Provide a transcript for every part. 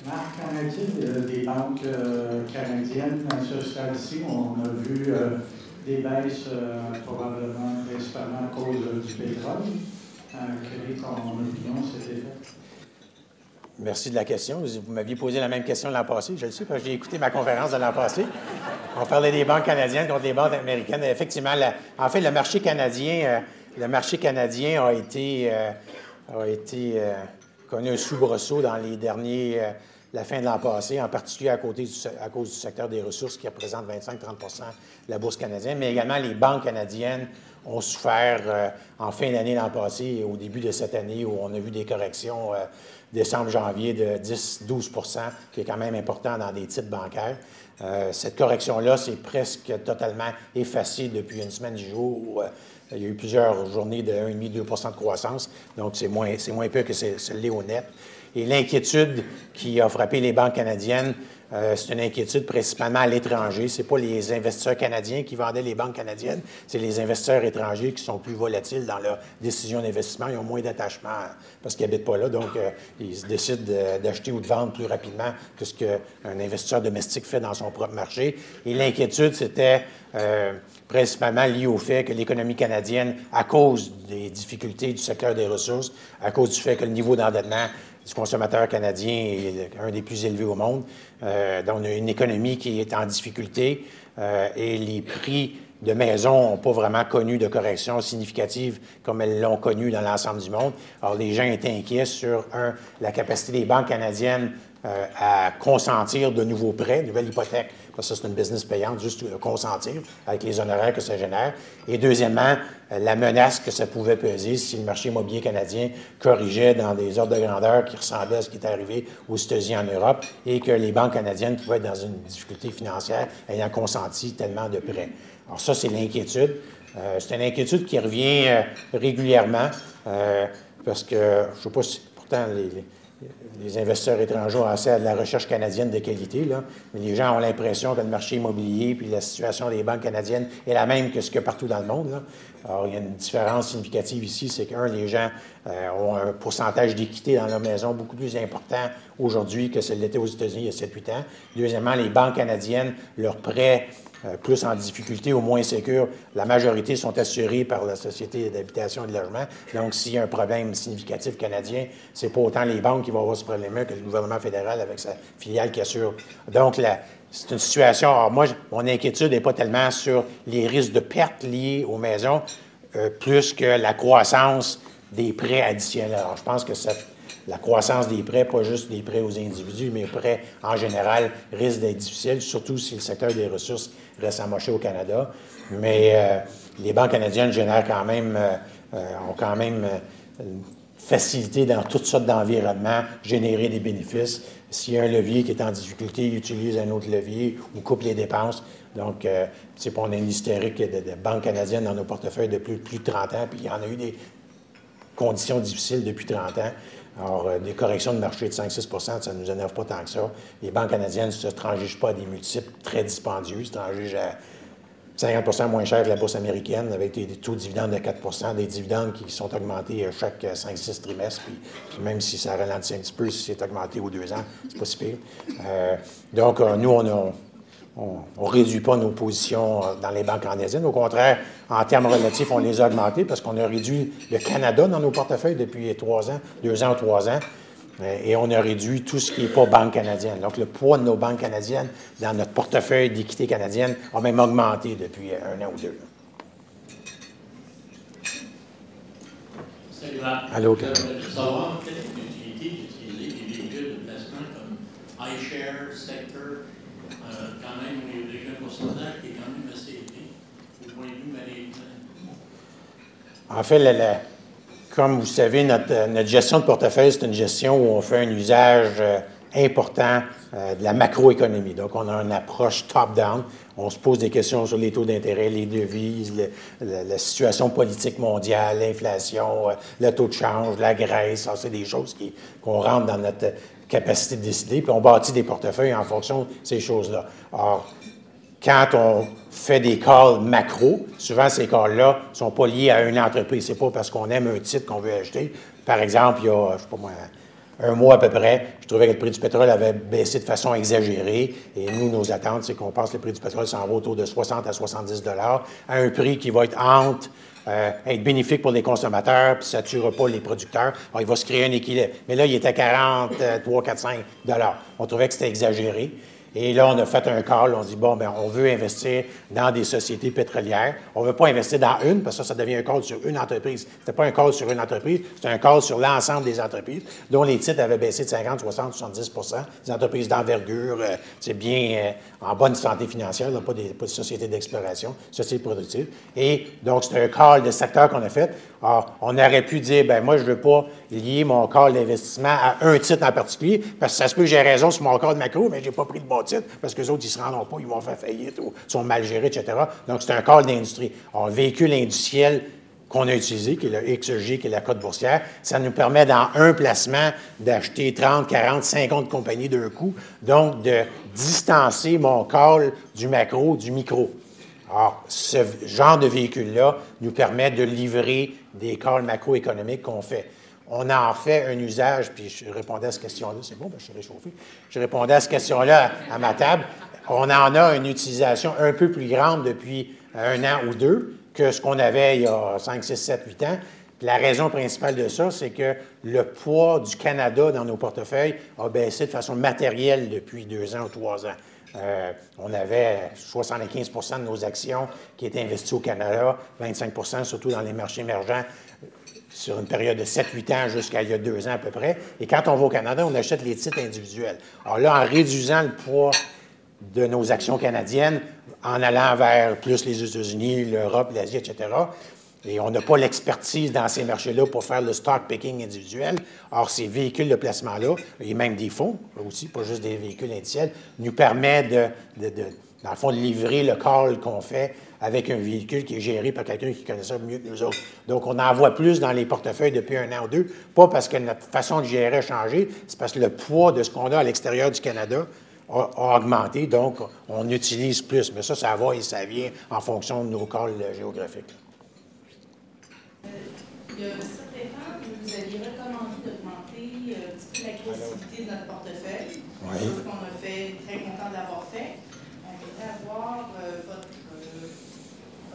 Marc, qu'en est-il des banques canadiennes à ce stade-ci? On a vu des baisses probablement principalement à cause du pétrole. Quelle est ton opinion sur cet effet? Merci de la question. Vous m'aviez posé la même question l'an passé, je le sais, parce que j'ai écouté ma conférence de l'an passé. On parlait des banques canadiennes contre les banques américaines. Effectivement, en fait, le marché canadien a été connu un soubresaut dans les derniers, la fin de l'an passé, en particulier à cause du secteur des ressources qui représente 25-30 de la bourse canadienne, mais également les banques canadiennes ont souffert en fin d'année l'an passé et au début de cette année où on a vu des corrections décembre-janvier de 10-12 qui est quand même important dans des titres bancaires. Cette correction-là, c'est presque totalement effacée depuis une semaine du jour où il y a eu plusieurs journées de 1,5-2 de croissance. Donc, c'est moins peu que celle-là au net. Et l'inquiétude qui a frappé les banques canadiennes, c'est une inquiétude principalement à l'étranger. Ce n'est pas les investisseurs canadiens qui vendaient les banques canadiennes, c'est les investisseurs étrangers qui sont plus volatiles dans leurs décisions d'investissement. Ils ont moins d'attachement parce qu'ils n'habitent pas là. Donc, ils décident d'acheter ou de vendre plus rapidement que ce qu'un investisseur domestique fait dans son propre marché. Et l'inquiétude, c'était principalement lié au fait que l'économie canadienne, à cause des difficultés du secteur des ressources, à cause du fait que le niveau d'endettement du consommateur canadien est un des plus élevés au monde. Donc, on a une économie qui est en difficulté et les prix de maisons n'ont pas vraiment connu de correction significative comme elles l'ont connu dans l'ensemble du monde. Alors, les gens étaient inquiets sur, la capacité des banques canadiennes à consentir de nouveaux prêts, de nouvelles hypothèques, parce que ça, c'est une business payante, juste consentir avec les honoraires que ça génère. Et deuxièmement, la menace que ça pouvait peser si le marché immobilier canadien corrigeait dans des ordres de grandeur qui ressemblaient à ce qui est arrivé aux États-Unis et en Europe et que les banques canadiennes pouvaient être dans une difficulté financière ayant consenti tellement de prêts. Alors ça, c'est l'inquiétude. C'est une inquiétude qui revient régulièrement parce que, je ne sais pas si pourtant les investisseurs étrangers ont accès à de la recherche canadienne de qualité, là, mais les gens ont l'impression que le marché immobilier puis la situation des banques canadiennes est la même que ce qu'il y a partout dans le monde, là. Alors, il y a une différence significative ici, c'est les gens ont un pourcentage d'équité dans leur maison beaucoup plus important aujourd'hui que ce l'était aux États-Unis il y a 7-8 ans. Deuxièmement, les banques canadiennes, leurs prêts plus en difficulté ou moins sécures, la majorité sont assurées par la Société d'habitation et de logement. Donc, s'il y a un problème significatif canadien, ce n'est pas autant les banques qui vont avoir ce problème-là que le gouvernement fédéral avec sa filiale qui assure. Donc, c'est une situation. Alors, moi, mon inquiétude n'est pas tellement sur les risques de pertes liés aux maisons, plus que la croissance des prêts additionnels. Alors, je pense que la croissance des prêts, pas juste des prêts aux individus, mais les prêts en général, risque d'être difficile, surtout si le secteur des ressources reste amoché au Canada. Mais les banques canadiennes génèrent quand même, ont quand même facilité dans toutes sortes d'environnements, générer des bénéfices. S'il y a un levier qui est en difficulté, ils utilisent un autre levier ou coupent les dépenses. Donc, on a une historique de banques canadiennes dans nos portefeuilles depuis plus de 30 ans, puis il y en a eu des conditions difficiles depuis 30 ans. Alors, des corrections de marché de 5-6 ça ne nous énerve pas tant que ça. Les banques canadiennes ne se transigent pas à des multiples très dispendieux, se transigent à 50 moins cher que la bourse américaine, avec des taux de dividendes de 4 des dividendes qui sont augmentés chaque 5-6 trimestres, puis même si ça ralentit un petit peu, si c'est augmenté aux 2 ans, c'est pas si pire. Donc, nous, on ne réduit pas nos positions dans les banques canadiennes. Au contraire, en termes relatifs, on les a augmentées parce qu'on a réduit le Canada dans nos portefeuilles depuis 3 ans, 2 ans ou 3 ans, et on a réduit tout ce qui n'est pas banque canadienne. Donc, le poids de nos banques canadiennes dans notre portefeuille d'équité canadienne a même augmenté depuis 1 an ou 2. Salut, Marc. Allô, je voudrais savoir quelle est l'utilité d'utiliser des véhicules de placement comme iShare, Sector, quand même, on est un pourcentage qui est quand même assez élevé, au point de vue management. En fait, comme vous savez, notre gestion de portefeuille, c'est une gestion où on fait un usage important de la macroéconomie. Donc, on a une approche top-down. On se pose des questions sur les taux d'intérêt, les devises, la situation politique mondiale, l'inflation, le taux de change, la Grèce. Ça, c'est des choses qu'on rentre dans notre capacité de décider, puis on bâtit des portefeuilles en fonction de ces choses-là. Or, quand on fait des calls macro, souvent ces calls-là ne sont pas liés à une entreprise. Ce n'est pas parce qu'on aime un titre qu'on veut acheter. Par exemple, il y a, je ne sais pas moi, un mois à peu près, je trouvais que le prix du pétrole avait baissé de façon exagérée. Et nous, nos attentes, c'est qu'on pense que le prix du pétrole s'en va autour de 60 à 70 $ à un prix qui va être être bénéfique pour les consommateurs, puis ça ne tuera pas les producteurs. Alors, il va se créer un équilibre. Mais là, il était à 43, 45 $. On trouvait que c'était exagéré. Et là, on a fait un call, on dit, bon, bien, on veut investir dans des sociétés pétrolières. On ne veut pas investir dans une, parce que ça devient un call sur une entreprise. Ce n'était pas un call sur une entreprise, c'était un call sur l'ensemble des entreprises, dont les titres avaient baissé de 50, 60, 70 %. Des entreprises d'envergure, c'est bien en bonne santé financière, là, pas de sociétés d'exploration, sociétés productives. Et donc, c'est un call de secteur qu'on a fait. Alors, on aurait pu dire, bien, moi, je ne veux pas lier mon call d'investissement à un titre en particulier, parce que ça se peut que j'ai raison sur mon call macro, mais je n'ai pas pris de bon titre, parce que les autres, ils ne se rendront pas, ils vont faire faillite ou sont mal gérés, etc. Donc, c'est un call d'industrie. Alors, le véhicule industriel qu'on a utilisé, qui est le XEG, qui est la cote boursière, ça nous permet, dans un placement, d'acheter 30, 40, 50 compagnies d'un coup, donc de distancer mon call du macro, du micro. Alors, ce genre de véhicule-là nous permet de livrer des calls macroéconomiques qu'on fait. On en fait un usage, puis je répondais à cette question-là, c'est bon, ben, je suis réchauffé. Je répondais à cette question-là à ma table. On en a une utilisation un peu plus grande depuis 1 an ou 2 que ce qu'on avait il y a 5, 6, 7, 8 ans. Puis la raison principale de ça, c'est que le poids du Canada dans nos portefeuilles a baissé de façon matérielle depuis 2 ans ou 3 ans. On avait 75 % de nos actions qui étaient investies au Canada, 25 % surtout dans les marchés émergents, sur une période de 7-8 ans jusqu'à il y a 2 ans à peu près. Et quand on va au Canada, on achète les titres individuels. Alors là, en réduisant le poids de nos actions canadiennes, en allant vers plus les États-Unis, l'Europe, l'Asie, etc., et on n'a pas l'expertise dans ces marchés-là pour faire le stock picking individuel. Or, ces véhicules de placement-là, et même des fonds aussi, pas juste des véhicules individuels, nous permettent dans le fond, de livrer le call qu'on fait avec un véhicule qui est géré par quelqu'un qui connaît ça mieux que nous autres. Donc, on en voit plus dans les portefeuilles depuis 1 an ou 2, pas parce que notre façon de gérer a changé, c'est parce que le poids de ce qu'on a à l'extérieur du Canada a augmenté, donc on utilise plus. Mais ça va et ça vient en fonction de nos calls géographiques. Il y a un certain temps, vous aviez recommandé d'augmenter un petit peu l'agressivité de notre portefeuille. Oui. Chose qu'on a fait, très content de l'avoir fait. On voudrait avoir votre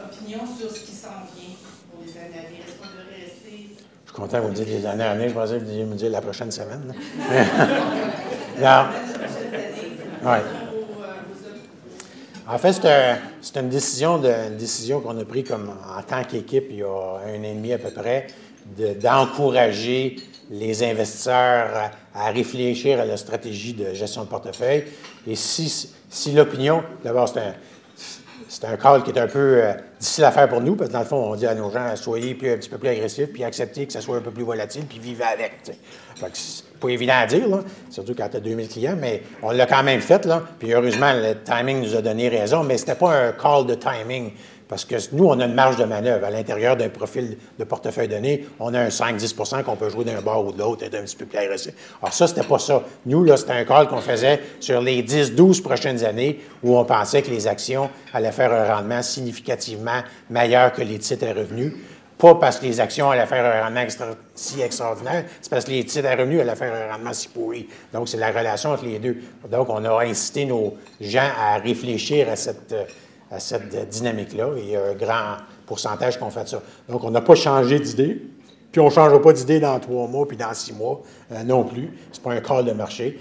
opinion sur ce qui s'en vient pour les années à venir. Est-ce qu'on devrait rester... Je suis content que vous me dites les années à venir. Je pensais que vous alliez me dire la prochaine semaine. Non. Oui. En fait, c'est une décision qu'on a prise en tant qu'équipe il y a 1 an et demi à peu près, d'encourager les investisseurs à réfléchir à la stratégie de gestion de portefeuille. Et si l'opinion, d'abord, c'est un call qui est un peu difficile à faire pour nous, parce que dans le fond, on dit à nos gens, soyez un petit peu plus agressifs, puis acceptez que ça soit un peu plus volatile, puis vivez avec. Fait que c'est pas évident à dire, là, surtout quand tu as 2000 clients, mais on l'a quand même fait, là, puis heureusement, le timing nous a donné raison, mais c'était pas un call de timing, parce que nous, on a une marge de manœuvre. À l'intérieur d'un profil de portefeuille donné, on a un 5-10 % qu'on peut jouer d'un bord ou de l'autre, être un petit peu plus agressif. Alors ça, c'était pas ça. Nous, là, c'était un call qu'on faisait sur les 10-12 prochaines années où on pensait que les actions allaient faire un rendement significativement meilleur que les titres à revenus. Pas parce que les actions allaient faire un rendement si extraordinaire, c'est parce que les titres à revenus allaient faire un rendement si pourri. Donc, c'est la relation entre les deux. Donc, on a incité nos gens à réfléchir à cette dynamique-là, et il y a un grand pourcentage qu'on fait ça. Donc, on n'a pas changé d'idée, puis on ne changera pas d'idée dans 3 mois, puis dans 6 mois non plus. Ce n'est pas un call de marché.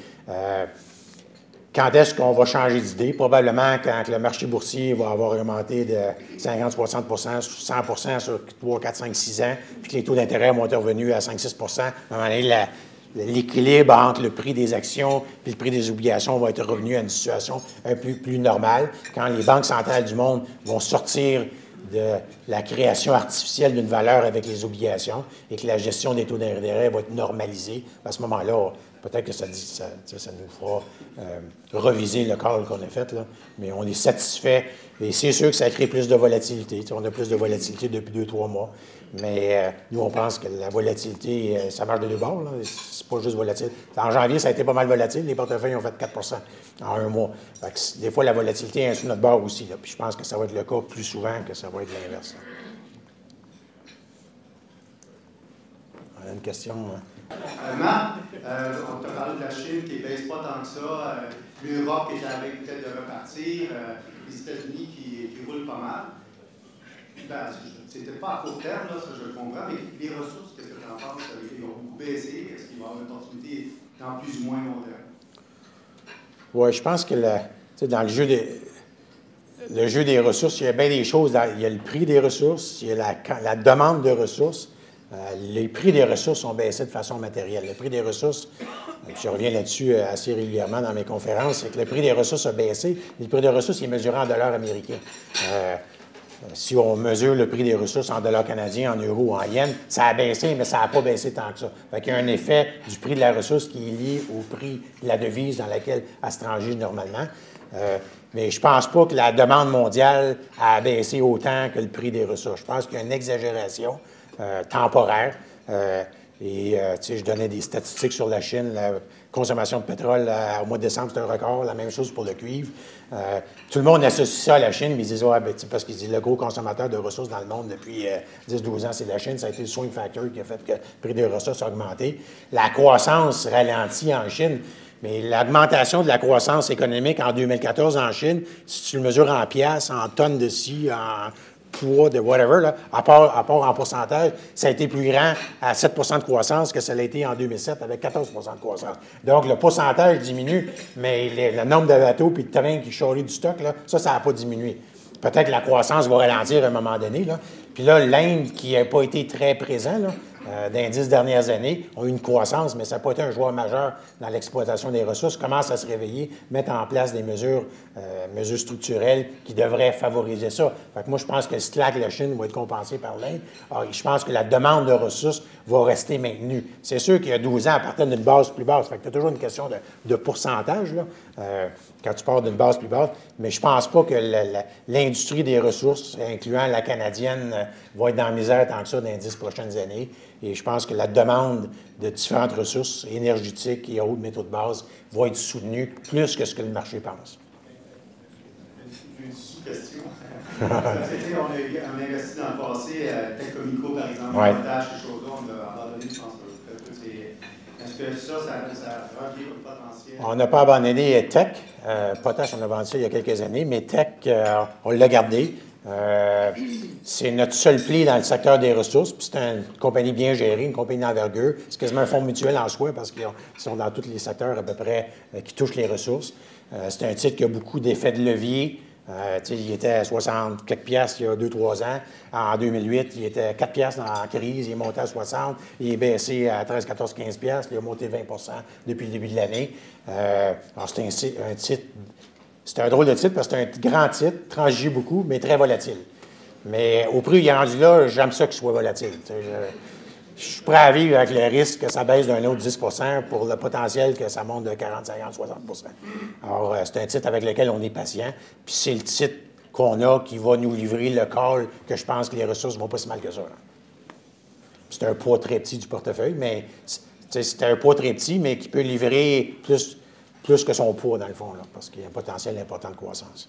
Quand est-ce qu'on va changer d'idée? Probablement quand le marché boursier va avoir augmenté de 50-60 %, 100 % sur 3, 4, 5, 6 ans, puis que les taux d'intérêt vont être revenus à 5-6 %. À un moment donné, l'équilibre entre le prix des actions et le prix des obligations va être revenu à une situation un peu plus normale. Quand les banques centrales du monde vont sortir de la création artificielle d'une valeur avec les obligations et que la gestion des taux d'intérêt va être normalisée, à ce moment-là, peut-être que ça nous fera reviser le call qu'on a fait, là, mais on est satisfait. Et c'est sûr que ça crée plus de volatilité. On a plus de volatilité depuis 2-3 mois. Mais nous, on pense que la volatilité, ça marche de 2 bords. C'est pas juste volatile. En janvier, ça a été pas mal volatile. Les portefeuilles ont fait 4 % en 1 mois. Fait que des fois, la volatilité est sur notre bord aussi. Là. Puis je pense que ça va être le cas plus souvent que ça va être l'inverse. On a une question. Marc, on t'a parlé de la Chine qui ne baisse pas tant que ça, l'Europe qui est avec peut-être de repartir, les États-Unis qui roulent pas mal. Ben, c'était pas à court terme, là, ça je le comprends, mais les ressources, qu'est-ce que tu en penses? Ils ont beaucoup baissé. Est-ce qu'il va y avoir une opportunité dans plus ou moins long terme? Oui, je pense que dans le jeu des ressources, il y a bien des choses. Il y a le prix des ressources, il y a la demande de ressources. Les prix des ressources ont baissé de façon matérielle. Le prix des ressources, je reviens là-dessus assez régulièrement dans mes conférences, c'est que le prix des ressources a baissé. Le prix des ressources il est mesuré en dollars américains. Si on mesure le prix des ressources en dollars canadiens, en euros, en yens, ça a baissé, mais ça n'a pas baissé tant que ça. Fait qu'il y a un effet du prix de la ressource qui est lié au prix de la devise dans laquelle elle se transige normalement. Mais je ne pense pas que la demande mondiale a baissé autant que le prix des ressources. Je pense qu'il y a une exagération temporaire. Je donnais des statistiques sur la Chine. La consommation de pétrole au mois de décembre, c'est un record. La même chose pour le cuivre. Tout le monde associe ça à la Chine, mais ils disent parce qu'ils disent le gros consommateur de ressources dans le monde depuis 10-12 ans, c'est la Chine. Ça a été le swing factor qui a fait que le prix des ressources a augmenté. La croissance ralentit en Chine. Mais l'augmentation de la croissance économique en 2014 en Chine, si tu le mesures en piastres, en tonnes de scie, en poids de whatever, là, à part en pourcentage, ça a été plus grand à 7 de croissance que ça l'a été en 2007 avec 14 de croissance. Donc, le pourcentage diminue, mais le nombre de bateaux et de trains qui charrient du stock, là, ça n'a pas diminué. Peut-être que la croissance va ralentir à un moment donné. Là. Puis là, l'Inde, qui n'a pas été très présent dans les 10 dernières années, a eu une croissance, mais ça n'a pas été un joueur majeur dans l'exploitation des ressources, commence à se réveiller, mettre en place des mesures structurelles qui devraient favoriser ça. Fait que moi, je pense que le slack de la Chine va être compensé par l'Inde. Alors, je pense que la demande de ressources va rester maintenue. C'est sûr qu'il y a 12 ans, à partir d'une base plus basse. Fait que tu as toujours une question de pourcentage, là, quand tu pars d'une base plus basse. Mais je ne pense pas que l'industrie des ressources, incluant la canadienne, va être dans la misère tant que ça dans les 10 prochaines années. Et je pense que la demande de différentes ressources énergétiques et autres métaux de base va être soutenue plus que ce que le marché pense. J'ai une sous-question. On a investi dans le passé, tel Comico, par exemple, Potash, ces choses-là, on a abandonné, je pense. Est-ce que ça a rempli le potentiel? On n'a pas abandonné Tech. Potash, on a vendu ça il y a quelques années, mais Tech, on l'a gardé. C'est notre seul pli dans le secteur des ressources. Puis c'est une compagnie bien gérée, une compagnie d'envergure. C'est quasiment un fonds mutuel en soi parce qu'ils sont dans tous les secteurs à peu près qui touchent les ressources. C'est un titre qui a beaucoup d'effets de levier. Il était à 60 quelques piastres il y a 2-3 ans. En 2008, il était à 4 piastres en crise. Il est monté à 60. Il est baissé à 13, 14, 15 piastres. Il a monté 20 depuis le début de l'année. Alors, c'est un titre... C'est un drôle de titre parce que c'est un grand titre, transige beaucoup, mais très volatile. Mais au prix où il est rendu là, j'aime ça qu'il soit volatile. Je suis prêt à vivre avec le risque que ça baisse d'un autre 10 pour le potentiel que ça monte de 40, 50, 60 Alors, c'est un titre avec lequel on est patient. Puis c'est le titre qu'on a qui va nous livrer le call que je pense que les ressources ne vont pas si mal que ça. C'est un poids très petit du portefeuille, mais c'est un poids très petit, mais qui peut livrer plus que son poids, dans le fond, là, parce qu'il y a un potentiel important de croissance.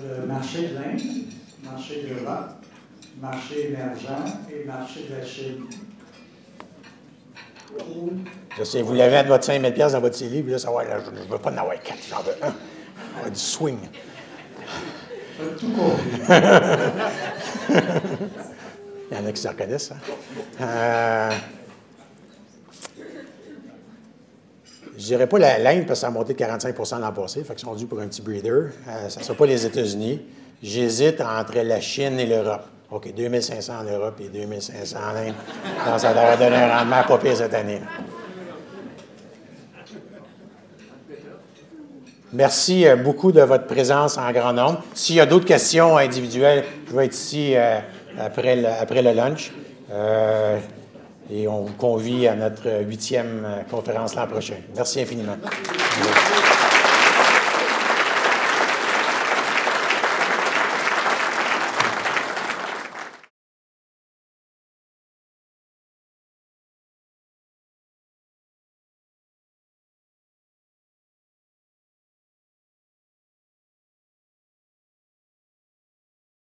Le marché de l'Inde, marché de l'Europe, marché émergent et marché de la Chine. Je sais, vous l'avez à votre 5 000 $, dans votre CELI, puis là, ça va, là, je ne veux pas en avoir 4, j'en veux un. On va du swing. Tout compris. Il y en a qui se reconnaissent. Hein? Je ne dirais pas l'Inde parce que ça a monté de 45 l'an passé, fait qu'ils sont dus pour un petit breather. Ça ne sera pas les États-Unis. J'hésite entre la Chine et l'Europe. OK, 2500 en Europe et 2500 en Inde. Donc, ça devrait donner un rendement pas pire cette année. Merci beaucoup de votre présence en grand nombre. S'il y a d'autres questions individuelles, je vais être ici après le lunch. Et on vous convie à notre 8e conférence l'an prochain. Merci infiniment.